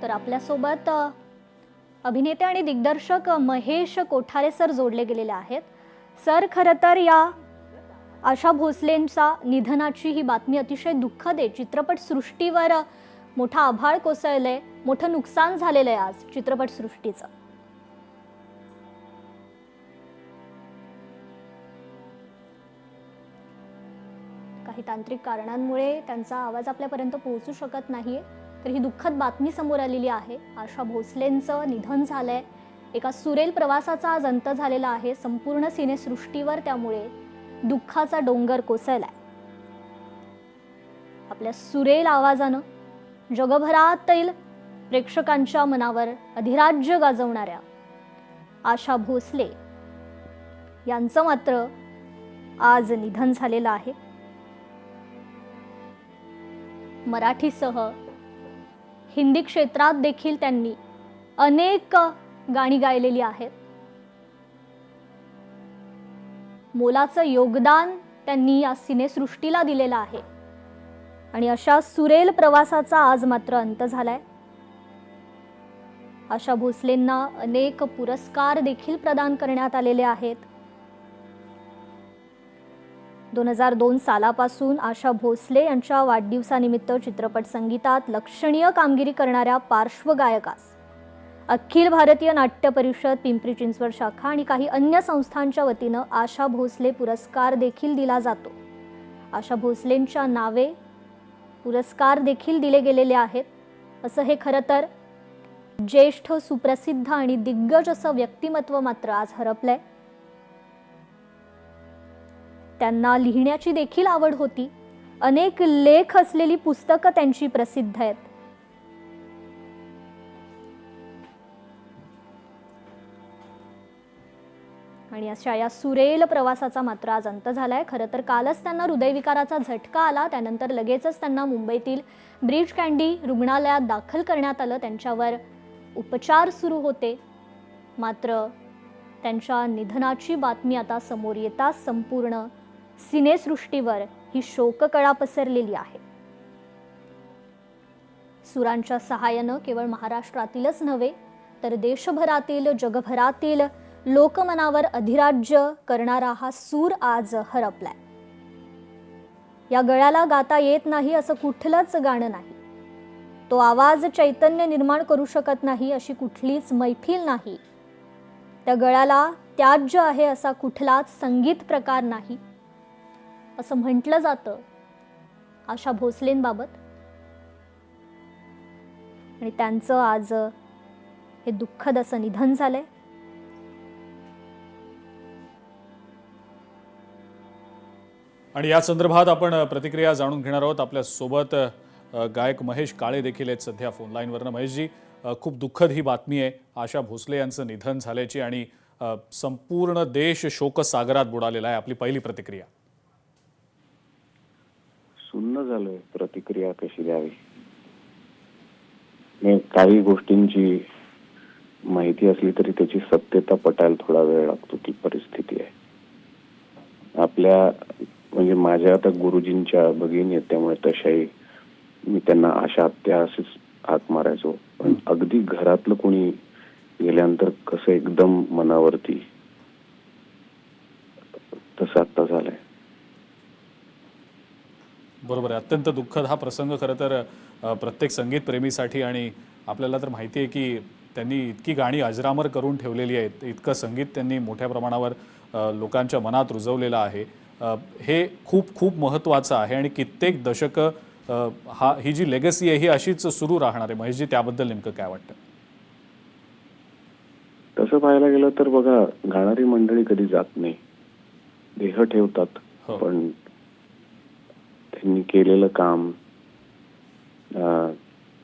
तर आपल्यासोबत अभिनेते आणि दिग्दर्शक महेश कोठारे सर जोडले गेलेले आहेत। सर, खरं तर या आशा भोसलेंच्या निधनाची ही बातमी अतिशय दुःखद आहे। चित्रपट सृष्टीवर मोठा आभाळ कोसळले, मोठं नुकसान झालेलं आहे आज चित्रपट सृष्टीचं। काही तांत्रिक कारणांमुळे त्यांचा आवाज आपल्यापर्यंत पोहोचू शकत नाहीये, तर ही दुःखद बातमी समोर आलेली आहे। आशा भोसलेंचं निधन झालंय। एका सुरेल प्रवासाचा आज अंत झालेला आहे। संपूर्ण सिनेसृष्टीवर त्यामुळे दुःखाचा डोंगर कोसळलाय। आपल्या सुरेल आवाजानं जगभरातील प्रेक्षकांच्या मनावर अधिराज्य गाजवणाऱ्या आशा भोसले यांचं मात्र आज निधन झालेलं आहे। मराठीसह हिंदी क्षेत्रात देखील त्यांनी अनेक गाणी गायलेली आहेत। मोलाचं योगदान त्यांनी या सिनेसृष्टीला दिलेलं आहे आणि अशा सुरेल प्रवासाचा आज मात्र अंत झालाय। आशा भोसलेंना अनेक पुरस्कार देखील प्रदान करण्यात आलेले आहेत। 2002 सालापासून आशा भोसले यांच्या वाढदिवसानिमित्त चित्रपट संगीतात लक्षणीय कामगिरी करणाऱ्या पार्श्वगायकास अखिल भारतीय नाट्य परिषद पिंपरी चिंचवड शाखा आणि काही अन्य संस्थांच्या वतीनं आशा भोसले पुरस्कार देखील दिला जातो। आशा भोसलेंच्या नावे पुरस्कार देखील दिले गेलेले आहेत। असं हे खरं तर ज्येष्ठ सुप्रसिद्ध आणि दिग्गज असं व्यक्तिमत्व मात्र आज हरपलंय। त्यांना लिहिण्याची देखील आवड होती। अनेक लेख असलेली पुस्तकं त्यांची प्रसिद्ध आहेत। आणि अशा या सुरेल प्रवासाचा मात्र आज अंत झालाय। खरं तर कालच त्यांना हृदयविकाराचा झटका आला, त्यानंतर लगेचच त्यांना मुंबईतील ब्रीच कँडी रुग्णालयात दाखल करण्यात आलं। त्यांच्यावर उपचार सुरू होते, मात्र त्यांच्या निधनाची बातमी आता समोर येताच संपूर्ण सिनेसृष्टीवर ही शोककळा पसरलेली आहे। सुरांच्या सहाय्यानं केवळ महाराष्ट्रातीलच नव्हे तर देशभरातील जगभरातील लोकमनावर अधिराज्य करणारा हा सूर आज हरपलाय। या गळ्याला गाता येत नाही असं कुठलंच गाणं नाही, तो आवाज चैतन्य निर्माण करू शकत नाही अशी कुठलीच मैफिल नाही, त्या गळ्याला त्याज्य आहे असा कुठलाच संगीत प्रकार नाही असं म्हटलं जातं आशा भोसलेंबाबत। आणि त्यांचं आज हे दुःखद असं निधन झालंय। आणि या संदर्भात आपण प्रतिक्रिया जाणून घेणार आहोत। आपल्या सोबत गायक महेश काळे देखील आहेत सध्या फोन लाईनवरनं। महेशजी, खूप दुःखद ही बातमी आहे आशा भोसले यांचं निधन झाल्याची आणि संपूर्ण देश शोकसागरात बुडालेला आहे। आपली पहिली प्रतिक्रिया। सुन्न झालंय, प्रतिक्रिया कशी द्यावी। काही गोष्टींची माहिती असली तरी त्याची सत्यता पटायला थोडा वेळ लागतो, ती परिस्थिती आहे आपल्या। म्हणजे माझ्या आता गुरुजींच्या भगिनी आहेत, त्यामुळे तशाही मी त्यांना आशा आत्या असेच हाक मारायचो, पण अगदी घरातलं कोणी गेल्यानंतर कसं एकदम मनावरती तसं आता झालंय। बरोबर आहे, अत्यंत दुःखद हा प्रसंग खरं तर प्रत्येक संगीत प्रेमीसाठी। आणि आपल्याला तर माहिती आहे की त्यांनी इतकी गाणी अजरामर करून ठेवलेली आहेत, इतकं संगीत त्यांनी मोठ्या प्रमाणावर लोकांच्या मनात रुजवलेलं आहे। हे खूप खूप महत्त्वाचं आहे आणि कित्येक दशकं ही जी लेगसी आहे ही अशीच सुरू राहणार आहे। महेशजी, त्याबद्दल नेमकं काय वाटतं? तसं पाहायला गेलं तर बघा, गाणारी मंडळी कधी जात नाही, देह ठेवतात, पण त्यांनी केलेलं काम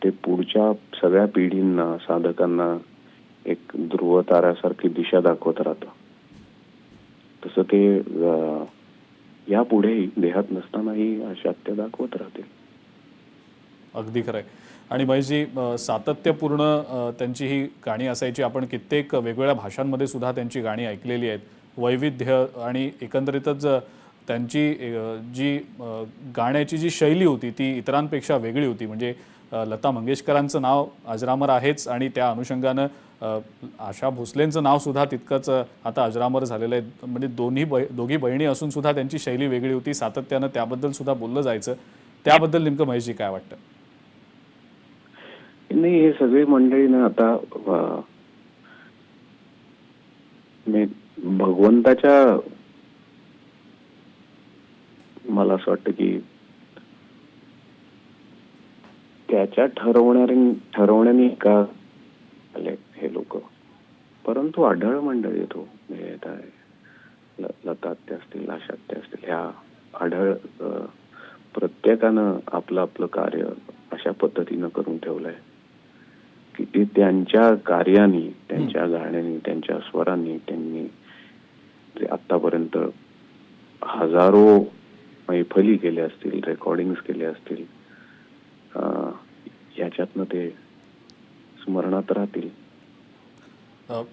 ते पुढच्या सगळ्या पिढींना, साधकांना एक ध्रुव ताऱ्यासारखी दिशा दाखवत राहतं। तसं ते यापुढेही देहात नसतानाही अशा त्या दाखवत राहतील। अगदी खरं आहे। आणि महेशजी, सातत्यपूर्ण त्यांची ही गाणी असायची। आपण कित्येक वेगवेगळ्या भाषांमध्ये सुद्धा त्यांची गाणी ऐकलेली आहेत। वैविध्य आणि एकंदरीतच त्यांची जी गाण्याची जी शैली होती ती इतरांपेक्षा वेगळी होती। म्हणजे लता मंगेशकरांचं नाव अजरामर आहेच आणि त्या अनुषंगानं आशा भोसलेंचं नाव सुद्धा तितकंच आता अजरामर झालेलं आहे. म्हणजे दोघी बहिणी असून सुद्धा त्यांची शैली वेगळी होती, सातत्यानं त्याबद्दल सुद्धा बोललं जायचं. त्याबद्दल नेमकं महेशजी काय वाटतं? नाही, हे सगळे मंडळी ना आता भगवंताच्या, मला असं वाटतं की त्याच्या ठरवण्याने का आले हे लोक, परंतु आढळ मंडळी येतो. लता आत्या असतील, आशा आत्या असतील, ह्या आढळ प्रत्येकानं आपलं आपलं कार्य अशा पद्धतीनं करून ठेवलंय की ते त्यांच्या कार्याने, त्यांच्या गाण्याने, त्यांच्या स्वरांनी त्यांनी आतापर्यंत हजारो मैफली केल्या असतील, रेकॉर्डिंग केले असतील, याच्यातनं ते स्मरणात राहतील.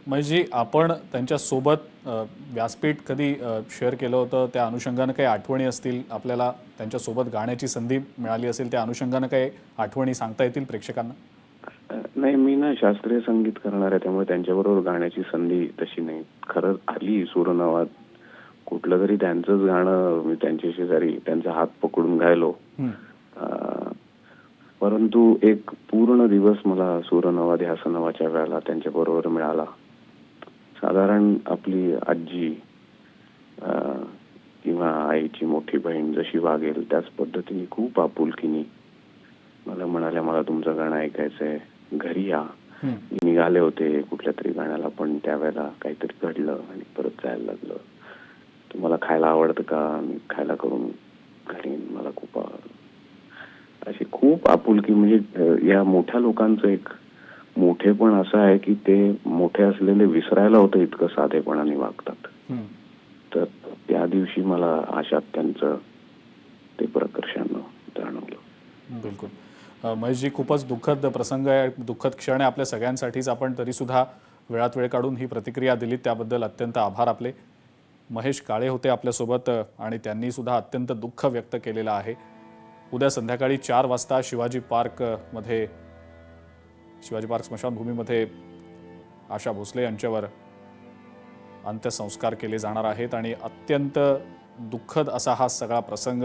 महेशजी, आपण त्यांच्या सोबत व्यासपीठ कधी शेअर केलं होतं, त्या अनुषंगानं काही आठवणी असतील आपल्याला, त्यांच्या सोबत गाण्याची संधी मिळाली असेल, त्या अनुषंगानं काही आठवणी सांगता येतील प्रेक्षकांना? नाही, मी ना शास्त्रीय संगीत करणार आहे, त्यामुळे त्यांच्याबरोबर गाण्याची संधी तशी नाही. खरंच आली सूरनावात कुठलं तरी त्यांचंच गाणं मी त्यांच्या शेजारी त्यांचा हात पकडून गायलो, परंतु एक पूर्ण दिवस मला सूरनवा ध्यास नवाच्या वेळेला त्यांच्या बरोबर मिळाला. साधारण आपली आजी किंवा आईची मोठी बहीण जशी वागेल त्याच पद्धतीने खूप आपुलकीनी मला म्हणाल्या, मला तुमचं गाणं ऐकायचंय, घरी या. निघाले होते कुठल्या तरी गाण्याला, पण त्यावेळेला काहीतरी घडलं आणि परत जायला लागलं. तुम्हाला खायला आवडतं का? मी खायला करून घरी, मला खूप अशी खूप आपुलकी. म्हणजे या मोठ्या लोकांचं एक मोठेपण असं आहे की ते मोठे असलेले विसरायला होतं, इतकं साधेपणाने वागतात. तर त्या दिवशी मला आशा त्यांचं ते प्रकर्षानं जाणवलं. बिलकुल. महेशजी, खूपच दुःखद प्रसंग आहे, दुःखद क्षण आहे आपल्या सगळ्यांसाठीच. आपण तरी सुद्धा वेळात वेळ काढून ही प्रतिक्रिया दिली, त्याबद्दल अत्यंत आभार आपले. महेश काळे होते आपल्यासोबत आणि त्यांनी सुद्धा अत्यंत दुःख व्यक्त केलेलं आहे. उद्या संध्याकाळी 4 वाजता शिवाजी पार्क स्मशानभूमीमध्ये आशा भोसले यांच्यावर अंत्यसंस्कार केले जाणार आहेत आणि अत्यंत दुःखद असा हा सगळा प्रसंग.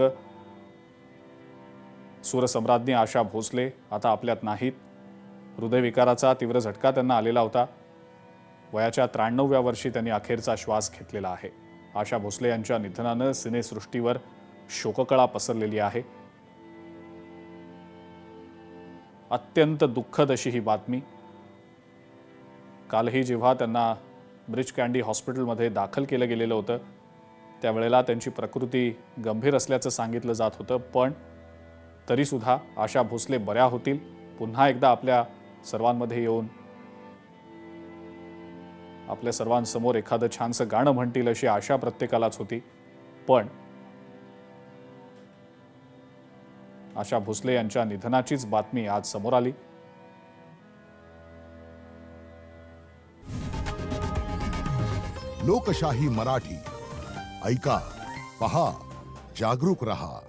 सूरसम्राज्ञी आशा भोसले आता आपल्यात नाहीत. हृदयविकाराचा तीव्र झटका त्यांना आलेला होता. वयाच्या 93व्या वर्षी त्यांनी अखेरचा श्वास घेतलेला आहे. आशा भोसले यांच्या निधनानं सिनेसृष्टीवर शोककळा पसरलेली आहे. अत्यंत दुःखद अशी ही बातमी. कालही जेव्हा त्यांना ब्रिच कँडी हॉस्पिटलमध्ये दाखल केलं गेलेलं होतं, त्यावेळेला त्यांची प्रकृती गंभीर असल्याचं सांगितलं जात होतं, पण तरीसुद्धा आशा भोसले बऱ्या होतील, पुन्हा एकदा आपल्या सर्वांमध्ये येऊन आपल्या सर्वांसमोर एखादं छानसं गाणं म्हणतील अशी आशा प्रत्येकालाच होती. पण आशा भोसले यांच्या निधनाचीच बातमी आज समोर आली. लोकशाही मराठी ऐका, पहा, जागरूक रहा.